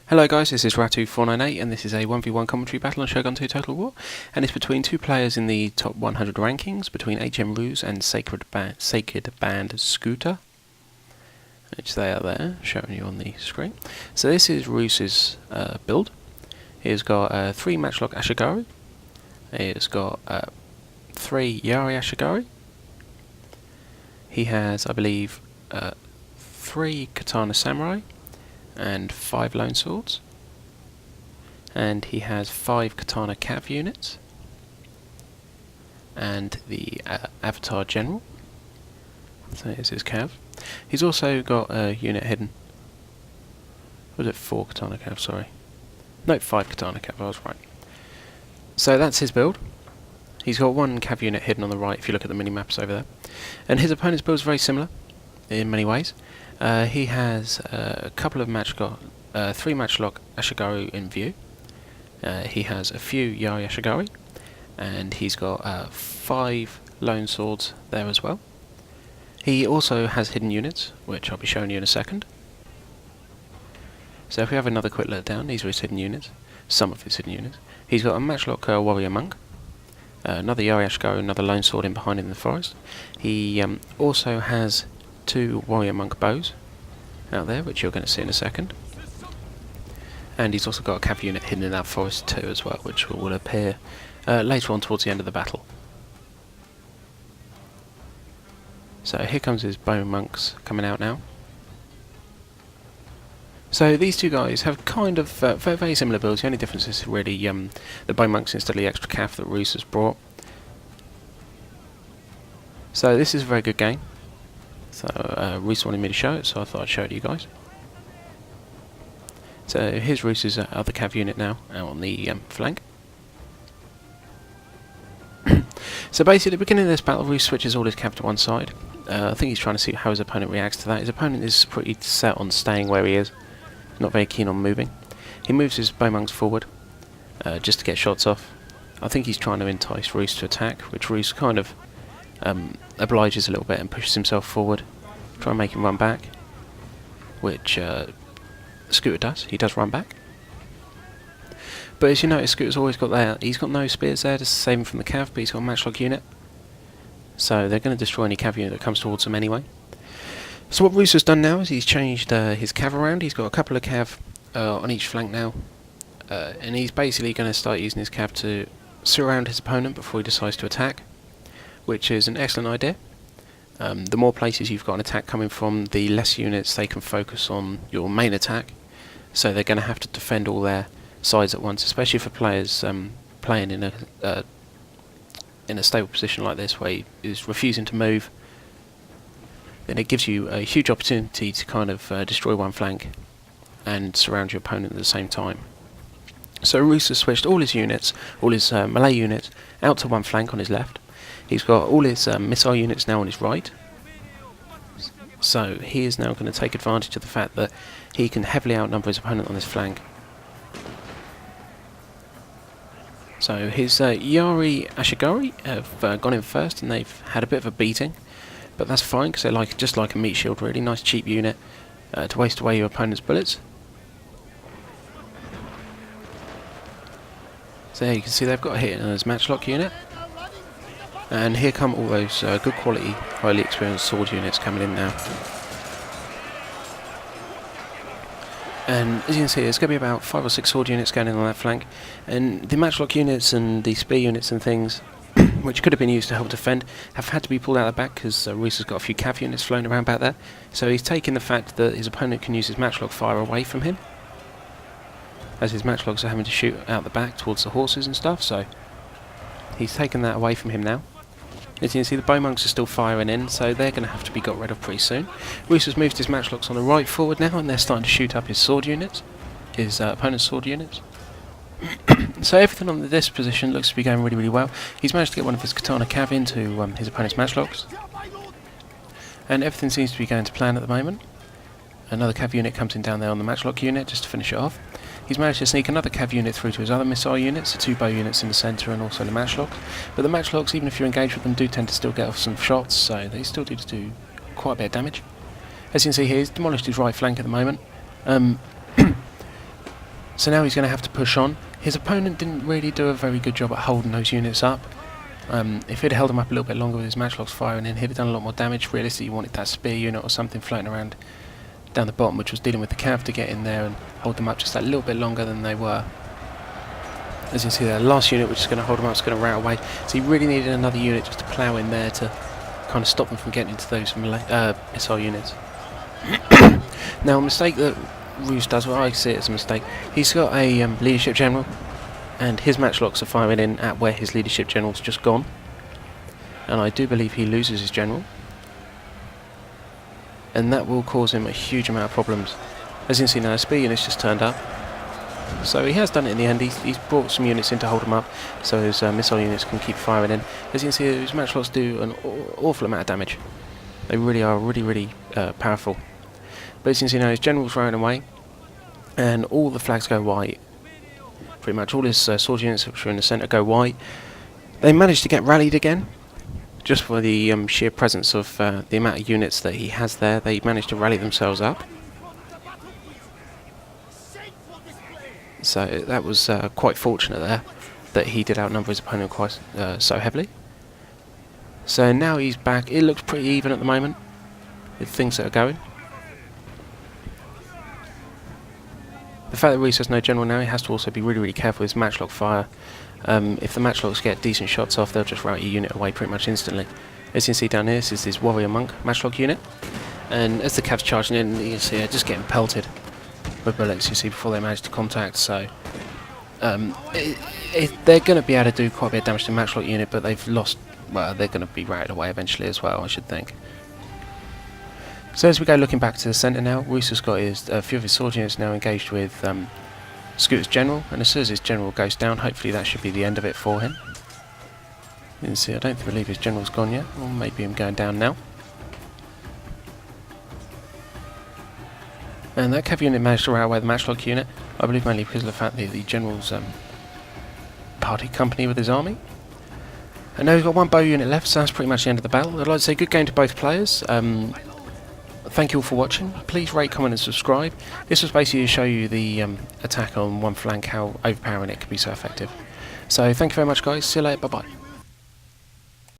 Hello guys, this is Ratu498 and this is a 1v1 commentary battle on Shogun 2 Total War, and it's between two players in the top 100 rankings, between HM Ruse and Sacred Band Scooter, which they are there, showing you on the screen. So this is Ruse's build. He's got 3 Matchlock Ashigari, he's got 3 Yari Ashigari, he has, I believe, 3 Katana Samurai, and 5 Lone Swords, and he has 5 Katana Cav units, and the Avatar General, so here's his Cav. He's also got a unit hidden. Was it 4 Katana Cav, sorry. No, 5 Katana Cav, I was right. So that's his build. He's got 1 Cav unit hidden on the right if you look at the mini-maps over there. And his opponent's build is very similar in many ways. He has a couple of 3 Matchlock Ashigari in view. He has a few Yari Ashigari, and he's got 5 Lone Swords there as well. He also has hidden units, which I'll be showing you in a second. So if we have another quick look down, these are his hidden units, some of his hidden units. He's got a Matchlock Warrior Monk, another Yari Ashigari, another Lone Sword in behind in the forest. He also has 2 Warrior Monk bows out there, which you're going to see in a second. And he's also got a Cav unit hidden in that forest too as well, which will appear later on towards the end of the battle. So here comes his Bone Monks coming out now. So these two guys have kind of very similar builds. The only difference is really the Bone Monks instead of the extra Cav that Ruse has brought. So this is a very good game. So Ruse wanted me to show it, so I thought I'd show it to you guys. So here's Ruse's other Cav unit now, out on the flank. So basically at the beginning of this battle, Ruse switches all his Cav to one side. I think he's trying to see how his opponent reacts to that. His opponent is pretty set on staying where he is, not very keen on moving. He moves his Bone Monks forward, just to get shots off. I think he's trying to entice Ruse to attack, which Ruse kind of obliges a little bit and pushes himself forward, try and make him run back, which Scooter does. He does run back, but as you notice, Scooter's always got that. He's got no spears there to save him from the Cav, but he's got a Matchlock unit, so they're going to destroy any Cav unit that comes towards them anyway. So what Ruse has done now is he's changed his Cav around. He's got a couple of Cav on each flank now, and he's basically going to start using his Cav to surround his opponent before he decides to attack, which is an excellent idea. The more places you've got an attack coming from, the less units they can focus on your main attack, so they're going to have to defend all their sides at once, especially for players playing in a stable position like this where he is refusing to move. Then it gives you a huge opportunity to kind of destroy one flank and surround your opponent at the same time. So Ruse has switched all his units, all his melee units, out to one flank on his left. He's got all his missile units now on his right, so he is now going to take advantage of the fact that he can heavily outnumber his opponent on this flank. So his Yari Ashigari have gone in first, and they've had a bit of a beating, but that's fine because they're just like a meat shield, really nice cheap unit to waste away your opponent's bullets. So there you can see they've got a hit on his Matchlock unit. And here come all those good quality, highly experienced sword units coming in now. And as you can see, there's going to be about 5 or 6 sword units going in on that flank. And the Matchlock units and the spear units and things, which could have been used to help defend, have had to be pulled out of the back because Ruse has got a few Cav units floating around back there. So he's taken the fact that his opponent can use his Matchlock fire away from him, as his Matchlocks are having to shoot out the back towards the horses and stuff. So he's taken that away from him now. As you can see, the Bone Monks are still firing in, so they're going to have to be got rid of pretty soon. Ruse has moved his Matchlocks on the right forward now, and they're starting to shoot up his sword units, his opponent's sword units. So everything on this position looks to be going really, really well. He's managed to get one of his Katana Cav into his opponent's Matchlocks, and everything seems to be going to plan at the moment. Another Cav unit comes in down there on the Matchlock unit just to finish it off. He's managed to sneak another Cav unit through to his other missile units, the 2 bow units in the centre and also the Matchlocks. But the Matchlocks, even if you engage with them, do tend to still get off some shots, so they still do quite a bit of damage. As you can see here, he's demolished his right flank at the moment. So now he's going to have to push on. His opponent didn't really do a very good job at holding those units up. If he'd held them up a little bit longer with his matchlocks firing in, he'd have done a lot more damage. Realistically, you wanted that spear unit or something floating around down the bottom, which was dealing with the cav, to get in there and hold them up just that little bit longer than they were. As you can see there, the last unit which is going to hold them up is going to rout away. So he really needed another unit just to plough in there to kind of stop them from getting into those missile units. Now, a mistake that Ruse does, well, I see it as a mistake. He's got a leadership general, and his matchlocks are firing in at where his leadership general's just gone. And I do believe he loses his general. And that will cause him a huge amount of problems. As you can see now, speed unit's just turned up. So he has done it in the end. He's brought some units in to hold him up, so his missile units can keep firing in. As you can see, his matchlocks do an awful amount of damage. They really are really powerful. But as you can see now, his general's running away, and all the flags go white. Pretty much all his sword units which are in the centre go white. They managed to get rallied again, just for the sheer presence of the amount of units that he has there. They managed to rally themselves up. So that was quite fortunate there, that he did outnumber his opponent quite so heavily. So now he's back. It looks pretty even at the moment with things that are going. The fact that Ruse has no general now, he has to also be really careful with his matchlock fire. If the matchlocks get decent shots off, they'll just rout your unit away pretty much instantly. As you can see down here, this is his warrior monk matchlock unit, and as the cav's charging in, you can see they're just getting pelted with bullets, you see, before they manage to contact. So they're going to be able to do quite a bit of damage to the matchlock unit, but they've lost. Well, they're going to be routed away eventually as well, I should think. So as we go looking back to the centre now, Ruse has got a few of his sword units now engaged with Scooter's general, and as soon as his general goes down, hopefully that should be the end of it for him. You can see, I don't believe his general's gone yet, or maybe him going down now. And that cav unit managed to rout away the matchlock unit, I believe mainly because of the fact that the general's parted company with his army. And now he's got one bow unit left, so that's pretty much the end of the battle. I'd like to say good game to both players. Thank you all for watching. Please rate, comment and subscribe. This was basically to show you the attack on one flank, how overpowering it could be so effective. So thank you very much guys, see you later, bye bye.